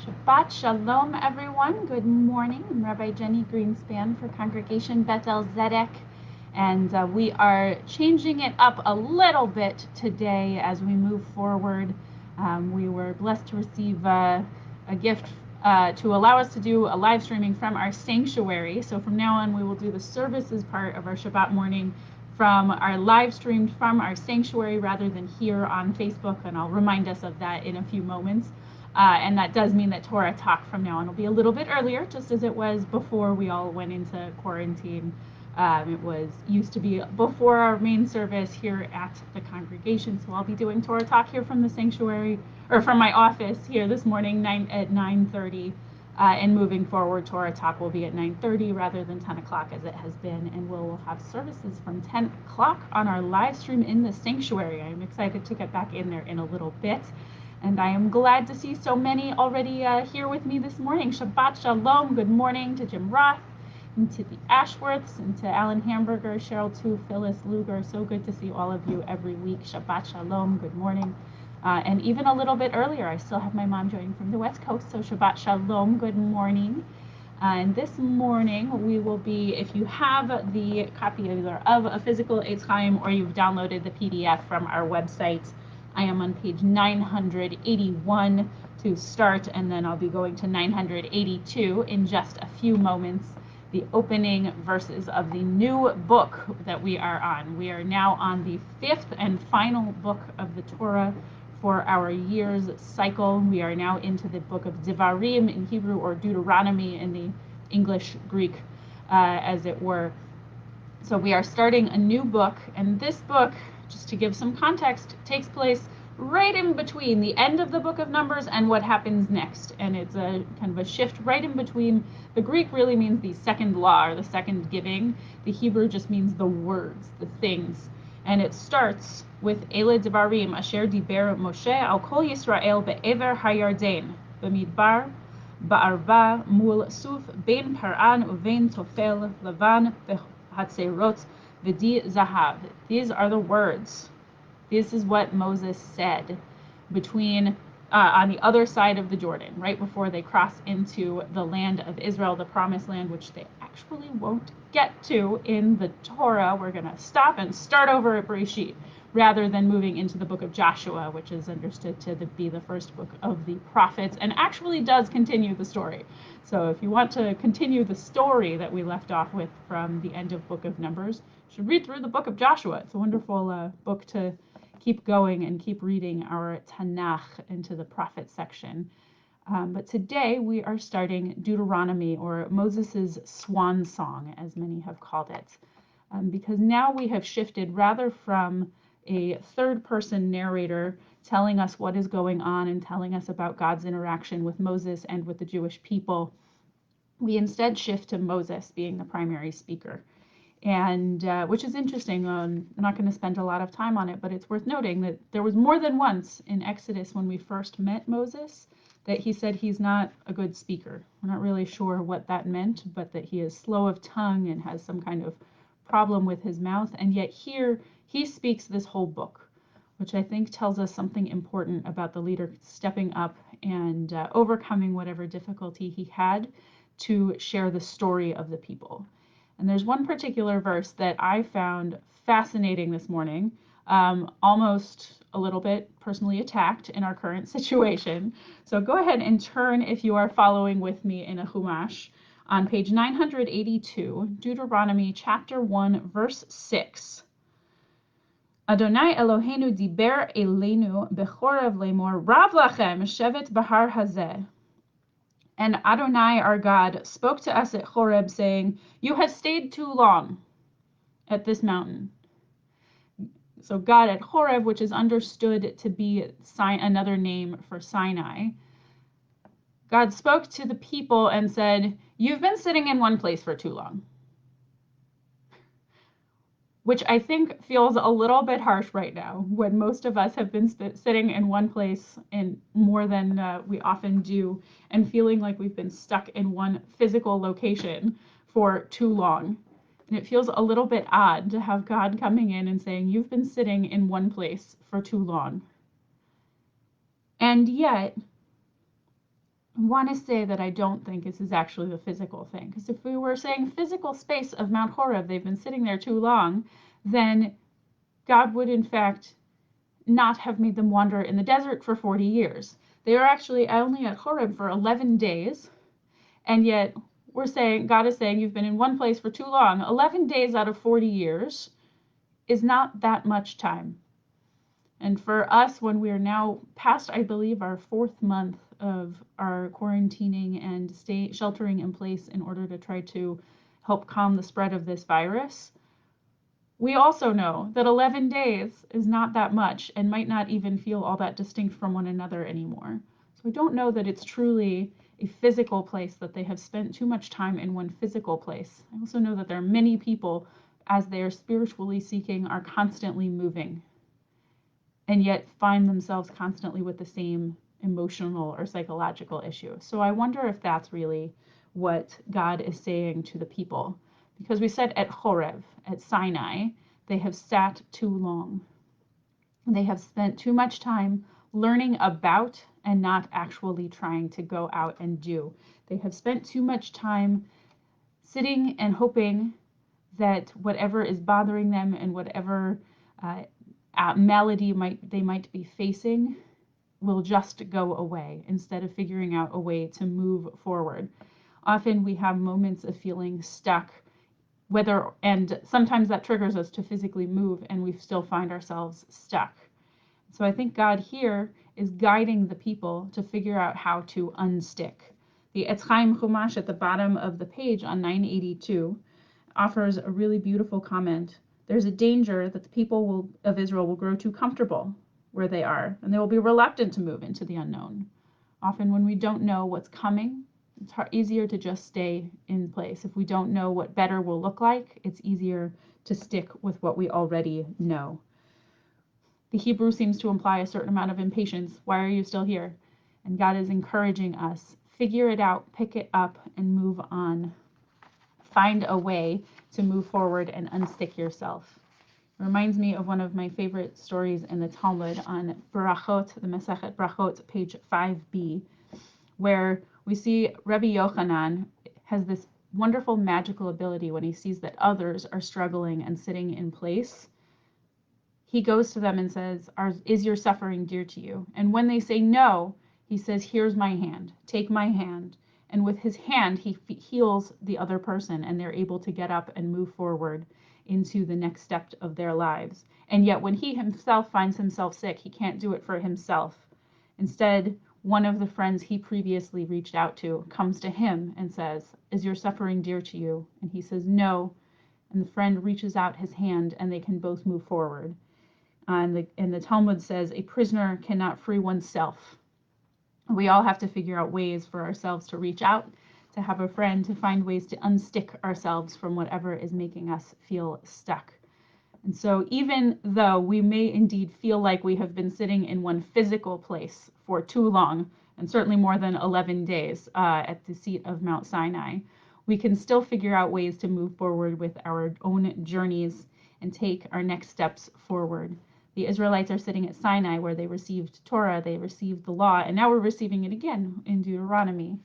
Shabbat Shalom, everyone. Good morning. I'm Rabbi Jenni Greenspan for Congregation Beth-El Zedek, and we are changing it up a little bit today as we move forward. We were blessed to receive a gift to allow us to do a live streaming from our sanctuary. So from now on, we will do the services part of our Shabbat morning from our live streamed from our sanctuary rather than here on Facebook, and I'll remind us of that in a few moments. And that does mean that Torah Talk from now on will be a little bit earlier, just as it was before we all went into quarantine. It used to be before our main service here at the congregation. So I'll be doing Torah Talk here from the sanctuary, or from my office here this morning at 9:30. And moving forward, Torah Talk will be at 9:30 rather than 10 o'clock as it has been. And we'll have services from 10 o'clock on our live stream in the sanctuary. I'm excited to get back in there in a little bit. And I am glad to see so many already here with me this morning. Shabbat Shalom. Good morning to Jim Roth, and to the Ashworths, and to Alan Hamburger, Cheryl Tu, Phyllis Luger. So good to see all of you every week. Shabbat Shalom. Good morning. And even a little bit earlier, I still have my mom joining from the West Coast. So Shabbat Shalom. Good morning. And this morning we will be, if you have the copy either of a physical Eitz Chaim or you've downloaded the PDF from our website, I am on page 981 to start, and then I'll be going to 982 in just a few moments, the opening verses of the new book that we are on. We are now on the fifth and final book of the Torah for our year's cycle. We are now into the book of Devarim in Hebrew, or Deuteronomy in the English Greek, as it were. So we are starting a new book, and this book, just to give some context, takes place right in between the end of the book of Numbers and what happens next. And it's a kind of a shift right in between. The Greek really means the second law, or the second giving. The Hebrew just means the words, the things. And it starts with Ele Devarim Asher Diber Moshe al Kol Yisrael be'ever hayarden b'midbar ba'arva mul suf bein paran uvein tofel levan behatzerot v'di zahav. These are the words. This is what Moses said between on the other side of the Jordan, right before they cross into the land of Israel, the promised land, which they actually won't get to in the Torah. We're going to stop and start over at Bereshit, rather than moving into the book of Joshua, which is understood to be the first book of the prophets, and actually does continue the story. So if you want to continue the story that we left off with from the end of book of Numbers, you should read through the book of Joshua. It's a wonderful book to keep going and keep reading our Tanakh into the prophet section. But today we are starting Deuteronomy, or Moses's swan song, as many have called it, because now we have shifted rather from a third-person narrator telling us what is going on and telling us about God's interaction with Moses and with the Jewish people. We instead shift to Moses being the primary speaker. And which is interesting. I'm not going to spend a lot of time on it, but it's worth noting that there was more than once in Exodus when we first met Moses that he said he's not a good speaker. We're not really sure what that meant, but that he is slow of tongue and has some kind of problem with his mouth. And yet here he speaks this whole book, which I think tells us something important about the leader stepping up and overcoming whatever difficulty he had to share the story of the people. And there's one particular verse that I found fascinating this morning, almost a little bit personally attacked in our current situation. So go ahead and turn, if you are following with me in a Chumash, on page 982, Deuteronomy chapter 1, verse 6. Adonai Eloheinu diber eleinu bechorev lemor rav lachem shevet bahar hazeh. And Adonai, our God, spoke to us at Horeb, saying, "You have stayed too long at this mountain." So God at Horeb, which is understood to be another name for Sinai, God spoke to the people and said, "You've been sitting in one place for too long." Which I think feels a little bit harsh right now, when most of us have been sitting in one place in more than we often do, and feeling like we've been stuck in one physical location for too long. And it feels a little bit odd to have God coming in and saying, "You've been sitting in one place for too long." And yet, want to say that I don't think this is actually the physical thing. Because if we were saying physical space of Mount Horeb, they've been sitting there too long, then God would in fact not have made them wander in the desert for 40 years. They are actually only at Horeb for 11 days, and yet God is saying you've been in one place for too long. 11 days out of 40 years is not that much time. And for us, when we are now past, I believe, our 4th month of our quarantining and sheltering in place in order to try to help calm the spread of this virus, we also know that 11 days is not that much and might not even feel all that distinct from one another anymore. So I don't know that it's truly a physical place, that they have spent too much time in one physical place. I also know that there are many people, as they are spiritually seeking, are constantly moving and yet find themselves constantly with the same emotional or psychological issue. So I wonder if that's really what God is saying to the people. Because we said at Horeb, at Sinai, they have sat too long. They have spent too much time learning about and not actually trying to go out and do. They have spent too much time sitting and hoping that whatever is bothering them and whatever malady they might be facing will just go away, instead of figuring out a way to move forward. Often we have moments of feeling stuck, and sometimes that triggers us to physically move, and we still find ourselves stuck. So I think God here is guiding the people to figure out how to unstick. The Etz Chaim Chumash at the bottom of the page on 982 offers a really beautiful comment. There's a danger that the people of Israel will grow too comfortable where they are, and they will be reluctant to move into the unknown. Often when we don't know what's coming, it's easier to just stay in place. If we don't know what better will look like, it's easier to stick with what we already know. The Hebrew seems to imply a certain amount of impatience. Why are you still here? And God is encouraging us, figure it out, pick it up, and move on. Find a way to move forward and unstick yourself. It reminds me of one of my favorite stories in the Talmud on Brachot, the Masechet Brachot, page 5b, where we see Rabbi Yochanan has this wonderful magical ability when he sees that others are struggling and sitting in place. He goes to them and says, is your suffering dear to you? And when they say no, he says, here's my hand, take my hand. And with his hand, he heals the other person, and they're able to get up and move forward into the next step of their lives. And yet when he himself finds himself sick, he can't do it for himself. Instead, one of the friends he previously reached out to comes to him and says, is your suffering dear to you? And he says, no. And the friend reaches out his hand, and they can both move forward. And the Talmud says, a prisoner cannot free oneself. We all have to figure out ways for ourselves to reach out, to have a friend, to find ways to unstick ourselves from whatever is making us feel stuck. And so even though we may indeed feel like we have been sitting in one physical place for too long, and certainly more than 11 days at the seat of Mount Sinai, we can still figure out ways to move forward with our own journeys and take our next steps forward. The Israelites are sitting at Sinai, where they received Torah, they received the law, and now we're receiving it again in Deuteronomy.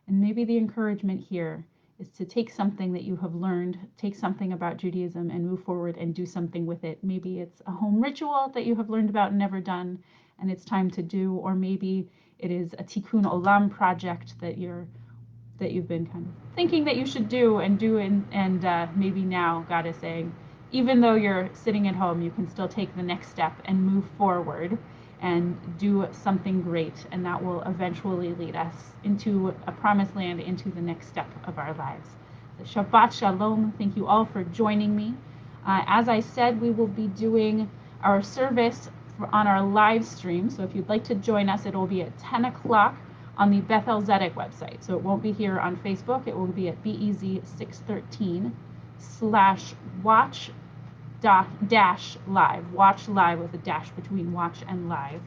And maybe the encouragement here is to take something that you have learned, take something about Judaism, and move forward and do something with it. Maybe it's a home ritual that you have learned about and never done, and it's time to do, or maybe it is a tikkun olam project that you've been kind of thinking that you should do, and maybe now God is saying, even though you're sitting at home, you can still take the next step and move forward and do something great, and that will eventually lead us into a promised land, into the next step of our lives. So Shabbat Shalom. Thank you all for joining me. As I said, we will be doing our service on our live stream, so if you'd like to join us, it will be at 10 o'clock on the Beth-El website. So it won't be here on Facebook. It will be at BEZ613/watch dash live. Watch live with a dash between watch and live.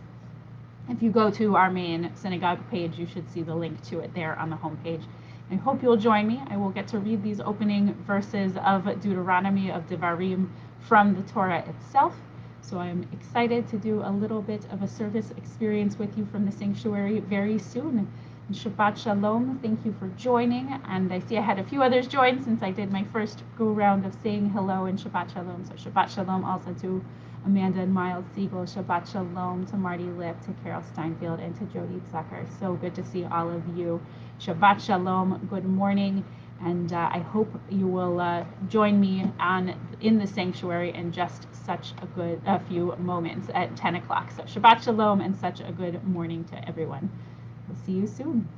If you go to our main synagogue page, you should see the link to it there on the homepage. I hope you'll join me. I will get to read these opening verses of Deuteronomy, of Devarim, from the Torah itself. So I'm excited to do a little bit of a service experience with you from the sanctuary very soon. Shabbat Shalom. Thank you for joining. And I see I had a few others join since I did my first go round of saying hello and Shabbat Shalom. So Shabbat Shalom also to Amanda and Miles Siegel. Shabbat Shalom to Marty Lip, to Carol Steinfield, and to Jody Zucker. So good to see all of you. Shabbat Shalom. Good morning. And I hope you will join me in the sanctuary in just such a few moments at 10 o'clock. So Shabbat Shalom and such a good morning to everyone. We'll see you soon.